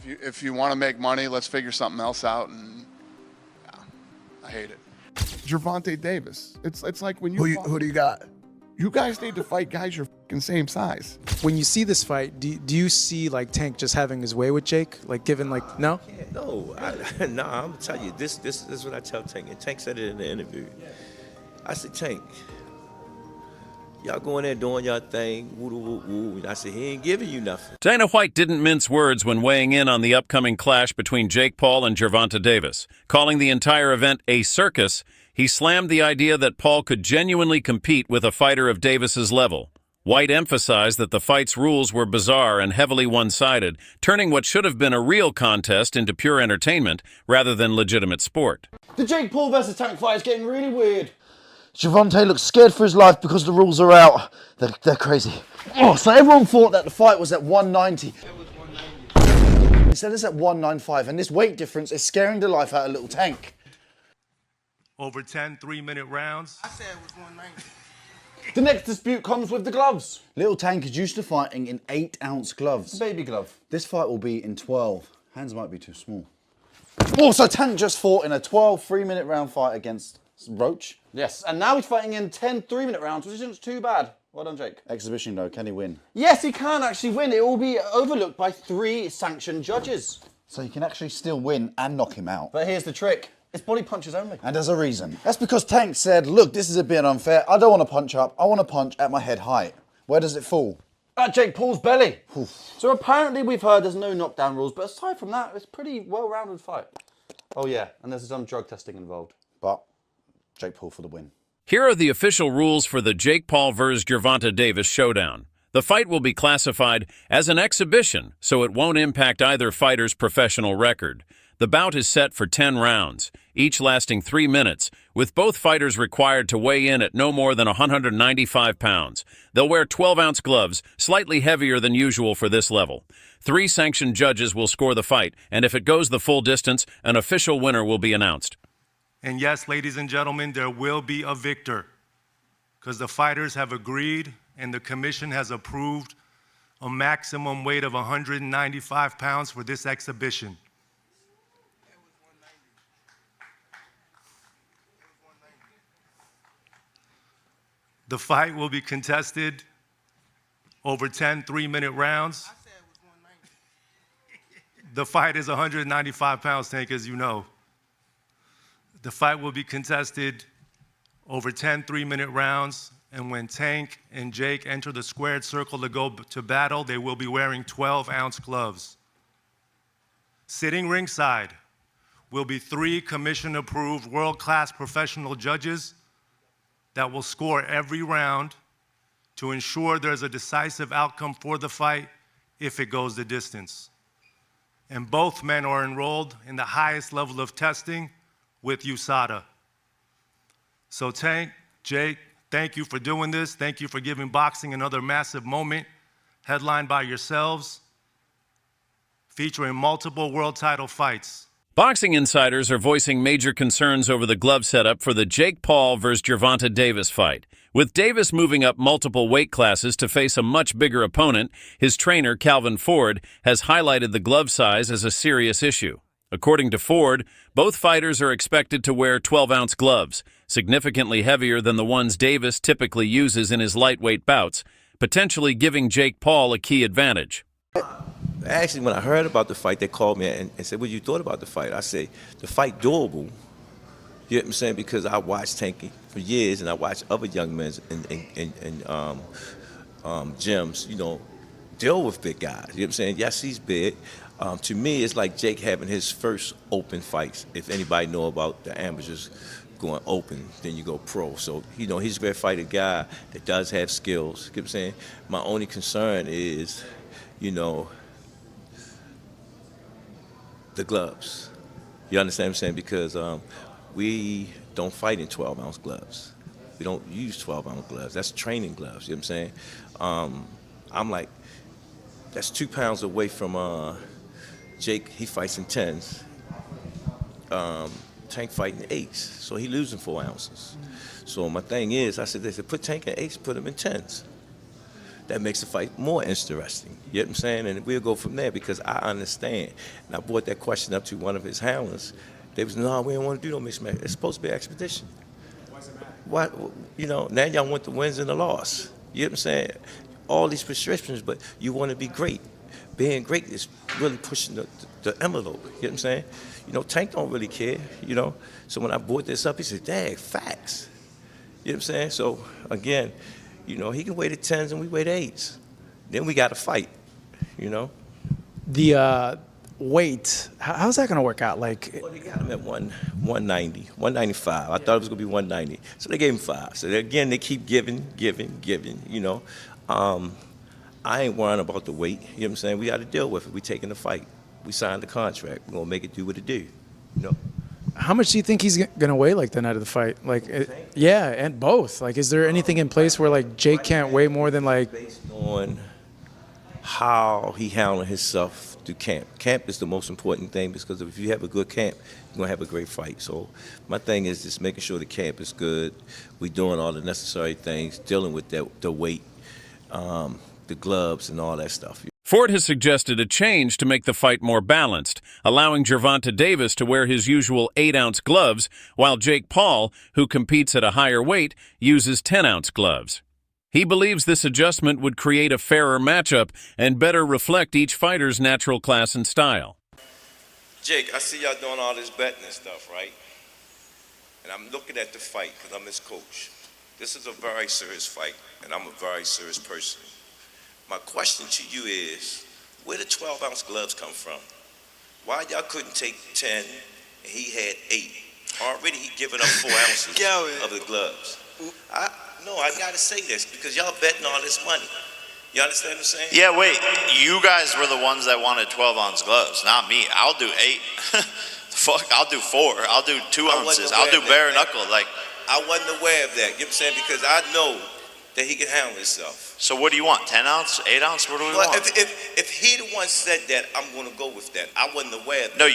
If you want to make money, let's figure something else out. And yeah, I hate it. Gervonta Davis. It's like when you who do you got? You guys need to fight guys your fucking same size. When you see this fight, do you see like Tank just having his way with Jake? Like given like no? No, I'm gonna tell you this is what I tell Tank, and Tank said it in the interview. I said, Tank, y'all going there doing y'all thing, woo woo woo. And I said, he ain't giving you nothing. Dana White didn't mince words when weighing in on the upcoming clash between Jake Paul and Gervonta Davis. Calling the entire event a circus, he slammed the idea that Paul could genuinely compete with a fighter of Davis's level. White emphasized that the fight's rules were bizarre and heavily one-sided, turning what should have been a real contest into pure entertainment rather than legitimate sport. The Jake Paul versus Tank fight is getting really weird. Gervonta looks scared for his life because the rules are out. They're crazy. Oh, so everyone thought that the fight was at 190. It was 190. Instead it's at 195, and this weight difference is scaring the life out of little Tank. Over 10 3-minute rounds. I said it was 190. The next dispute comes with the gloves. Little Tank is used to fighting in 8-ounce gloves. Baby glove. This fight will be in 12. Hands might be too small. Oh, so Tank just fought in a 12 3-minute round fight against Roach. Yes, and now he's fighting in 10 3-minute rounds, which isn't too bad. Well done, Jake. Exhibition though, can he win? Yes, he can actually win. It will be overlooked by 3 sanctioned judges. So you can actually still win and knock him out. But here's the trick. It's body punches only. And there's a reason. That's because Tank said, look, this is a bit unfair. I don't want to punch up. I want to punch at my head height. Where does it fall? At Jake Paul's belly. Oof. So apparently we've heard there's no knockdown rules, but aside from that, it's a pretty well-rounded fight. Oh yeah, and there's some drug testing involved. But Jake Paul for the win. Here are the official rules for the Jake Paul vs. Gervonta Davis showdown. The fight will be classified as an exhibition, so it won't impact either fighter's professional record. The bout is set for 10 rounds, each lasting 3 minutes, with both fighters required to weigh in at no more than 195 pounds. They'll wear 12-ounce gloves, slightly heavier than usual for this level. 3 sanctioned judges will score the fight, and if it goes the full distance, an official winner will be announced. And yes, ladies and gentlemen, there will be a victor, because the fighters have agreed and the commission has approved a maximum weight of 195 pounds for this exhibition. The fight will be contested over 10 3-minute rounds. I said it was 190. The fight is 195 pounds, Tank, as you know. The fight will be contested over 10 3-minute rounds, and when Tank and Jake enter the squared circle to go to battle, they will be wearing 12-ounce gloves. Sitting ringside will be 3 commission-approved world-class professional judges that will score every round to ensure there's a decisive outcome for the fight if it goes the distance. And both men are enrolled in the highest level of testing with USADA. So Tank, Jake, thank you for doing this. Thank you for giving boxing another massive moment, headlined by yourselves, featuring multiple world title fights. Boxing insiders are voicing major concerns over the glove setup for the Jake Paul vs. Gervonta Davis fight. With Davis moving up multiple weight classes to face a much bigger opponent, his trainer, Calvin Ford, has highlighted the glove size as a serious issue. According to Ford, both fighters are expected to wear 12-ounce gloves, significantly heavier than the ones Davis typically uses in his lightweight bouts, potentially giving Jake Paul a key advantage. Actually, when I heard about the fight, they called me and said, what you thought about the fight? I said, the fight doable. You know what I'm saying? Because I watched Tanky for years, and I watched other young men in gyms, you know, deal with big guys. You know what I'm saying? Yes, he's big. To me, it's like Jake having his first open fights. If anybody know about the amateurs going open, then you go pro. So, you know, he's a very fighter guy that does have skills. You know what I'm saying? My only concern is, you know, the gloves. You understand what I'm saying? Because we don't fight in 12-ounce gloves. We don't use 12-ounce gloves. That's training gloves, you know what I'm saying? I'm like, that's 2 pounds away from Jake. He fights in 10s. Tank fighting 8s, so he losing 4 ounces. So my thing is, I said, they said, put Tank in 8s, put him in 10s. that makes the fight more interesting. You know what I'm saying? And we'll go from there because I understand. And I brought that question up to one of his handlers. They was, no, we don't want to do no mixed match. It's supposed to be expedition. Why does it matter? What, you know, now y'all want the wins and the loss. You know what I'm saying? All these prescriptions, but you want to be great. Being great is really pushing the envelope. You know what I'm saying? You know, Tank don't really care, you know. So when I brought this up, he said, dang, facts. You know what I'm saying? So, again, you know, he can weigh the 10s and we weigh the 8s. Then we got to fight, you know. The weight, how's that going to work out? Like, well, they got him at 190, 195. I thought it was going to be 190. So they gave him 5. So, again, they keep giving, you know. I ain't worrying about the weight. You know what I'm saying? We got to deal with it. We taking the fight. We signed the contract. We're going to make it do what it do, you know. how much do you think he's going to weigh like the night of the fight? Like, yeah, and both. Like, is there anything in place where like Jake can't weigh more than like? Based on how he handled himself through camp. Camp is the most important thing because if you have a good camp, you're going to have a great fight. So my thing is just making sure the camp is good. We're doing all the necessary things, dealing with the weight, the gloves, and all that stuff. Ford has suggested a change to make the fight more balanced, allowing Gervonta Davis to wear his usual 8-ounce gloves, while Jake Paul, who competes at a higher weight, uses 10-ounce gloves. He believes this adjustment would create a fairer matchup and better reflect each fighter's natural class and style. Jake, I see y'all doing all this betting and stuff, right? And I'm looking at the fight because I'm his coach. This is a very serious fight, and I'm a very serious person. My question to you is, where did 12-ounce gloves come from? Why y'all couldn't take 10 and he had 8? Already he given up 4 ounces of the gloves. I gotta say this because y'all betting all this money. You understand what I'm saying? Yeah, wait, you guys were the ones that wanted 12-ounce gloves, not me. I'll do 8. Fuck, I'll do 4. I'll do 2 ounces. I'll do bare knuckle. Like, I wasn't aware of that. You know what I'm saying? Because I know that he can handle himself. So what do you want? 10 ounce, 8 ounce? What do we want? If he the one said that, I'm going to go with that. I wasn't aware of that. No,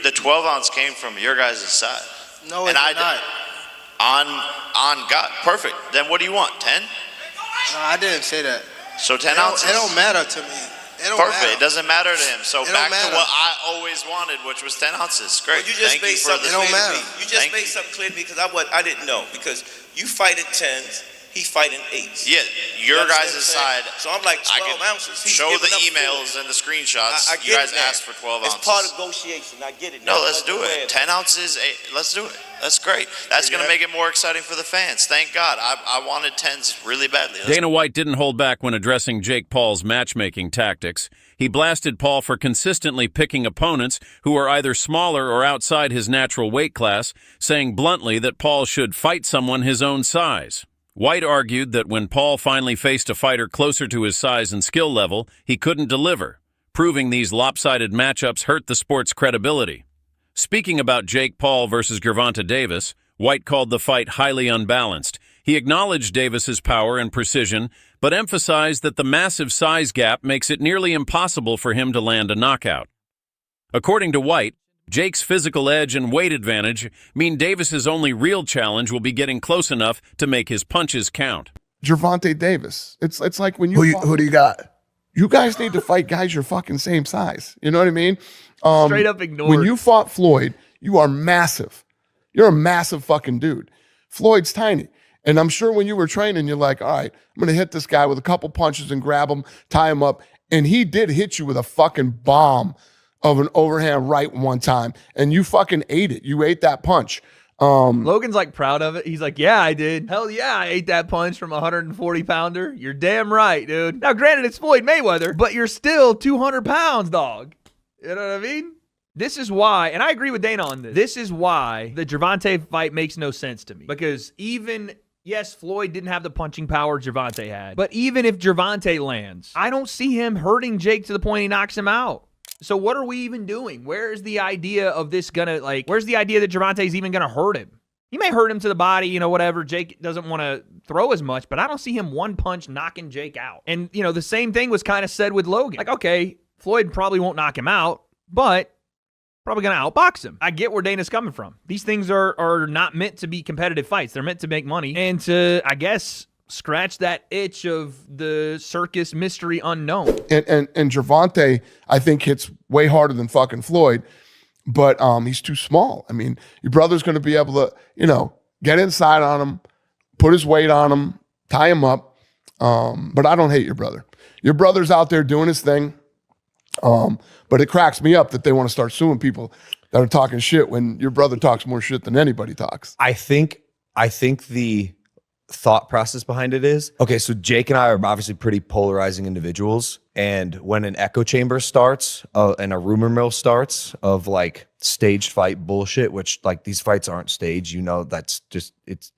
the 12 ounce came from your guys' side. No, it's not. On God, perfect. Then what do you want? 10? No, I didn't say that. So 10 ounces. It don't matter to me. Perfect. It doesn't matter to him. So back to matter. what I always wanted, which was 10 ounces. Great. Well, you just made something clear to me. You just made something clear to me because I didn't know. Because you fight at 10s, he fighting 8s. Yeah, your guys' side. So I'm like 12 ounces. He's show the giving up emails 4. and the screenshots. I you guys it now. asked for 12 ounces. It's part of negotiation. I get it. No, let's do it. 10 ounces, 8. Let's do it. That's great. That's going to make it more exciting for the fans. Thank God. I wanted 10s really badly. Dana White didn't hold back when addressing Jake Paul's matchmaking tactics. He blasted Paul for consistently picking opponents who are either smaller or outside his natural weight class, saying bluntly that Paul should fight someone his own size. White argued that when Paul finally faced a fighter closer to his size and skill level, he couldn't deliver, proving these lopsided matchups hurt the sport's credibility. Speaking about Jake Paul versus Gervonta Davis, White called the fight highly unbalanced. He acknowledged Davis's power and precision, but emphasized that the massive size gap makes it nearly impossible for him to land a knockout. According to White, Jake's physical edge and weight advantage mean Davis's only real challenge will be getting close enough to make his punches count. Gervonta Davis. It's like when you Who do you got? You guys need to fight guys your fucking same size. You know what I mean? Straight up ignored. When you fought Floyd, you are massive. You're a massive fucking dude. Floyd's tiny. And I'm sure when you were training, you're like, all right, I'm going to hit this guy with a couple punches and grab him, tie him up. And he did hit you with a fucking bomb of an overhand right one time. And you fucking ate it. You ate that punch. Logan's like proud of it. He's like, yeah, I did. Hell yeah, I ate that punch from a 140-pounder. You're damn right, dude. Now, granted, it's Floyd Mayweather, but you're still 200 pounds, dog. You know what I mean? This is why, and I agree with Dana on this, this is why the Gervonta fight makes no sense to me. Because even, yes, Floyd didn't have the punching power Gervonta had, but even if Gervonta lands, I don't see him hurting Jake to the point he knocks him out. So what are we even doing? Where's the idea of this gonna, where's the idea that Gervonta's even gonna hurt him? He may hurt him to the body, whatever. Jake doesn't want to throw as much, but I don't see him one punch knocking Jake out. And, the same thing was kind of said with Logan. Like, okay, Floyd probably won't knock him out, but probably going to outbox him. I get where Dana's coming from. These things are not meant to be competitive fights. They're meant to make money and to, I guess, scratch that itch of the circus mystery unknown. And Gervonta, I think, hits way harder than fucking Floyd, but he's too small. I mean, your brother's going to be able to, get inside on him, put his weight on him, tie him up. But I don't hate your brother. Your brother's out there doing his thing. But it cracks me up that they want to start suing people that are talking shit when your brother talks more shit than anybody talks. I think the thought process behind it is, okay, so Jake and I are obviously pretty polarizing individuals. And when an echo chamber starts and a rumor mill starts of like staged fight bullshit, which like these fights aren't staged, that's just, it's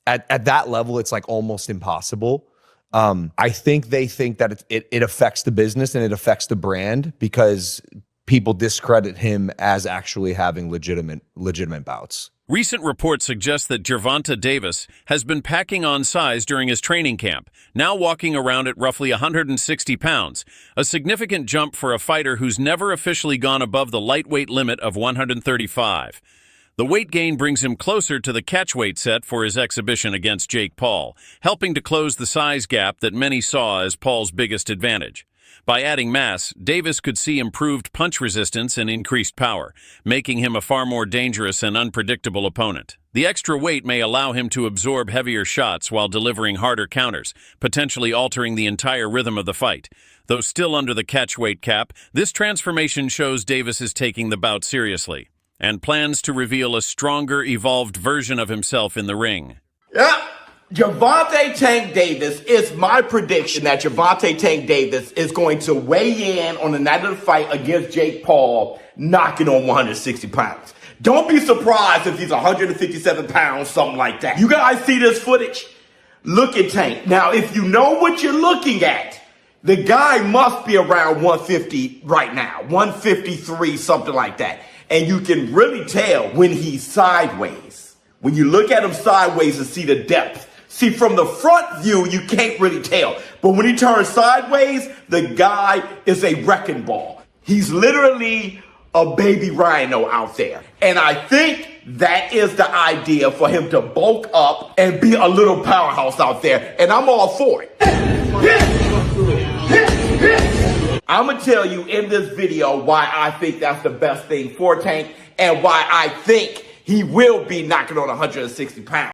at that level, it's like almost impossible. I think they think that it affects the business and it affects the brand because people discredit him as actually having legitimate bouts. Recent reports suggest that Gervonta Davis has been packing on size during his training camp, now walking around at roughly 160 pounds, a significant jump for a fighter who's never officially gone above the lightweight limit of 135. The weight gain brings him closer to the catchweight set for his exhibition against Jake Paul, helping to close the size gap that many saw as Paul's biggest advantage. By adding mass, Davis could see improved punch resistance and increased power, making him a far more dangerous and unpredictable opponent. The extra weight may allow him to absorb heavier shots while delivering harder counters, potentially altering the entire rhythm of the fight. Though still under the catchweight cap, this transformation shows Davis is taking the bout seriously and plans to reveal a stronger, evolved version of himself in the ring. Yeah. Gervonta Tank Davis, it's my prediction that Gervonta Tank Davis is going to weigh in on the night of the fight against Jake Paul, knocking on 160 pounds. Don't be surprised if he's 157 pounds, something like that. You guys see this footage? Look at Tank. Now, if you know what you're looking at, the guy must be around 150 right now, 153, something like that. And you can really tell when he's sideways. When you look at him sideways and see the depth. See, from the front view, you can't really tell. But when he turns sideways, the guy is a wrecking ball. He's literally a baby rhino out there. And I think that is the idea for him to bulk up and be a little powerhouse out there. And I'm all for it. I'm going to tell you in this video why I think that's the best thing for Tank and why I think he will be knocking on 160 pounds.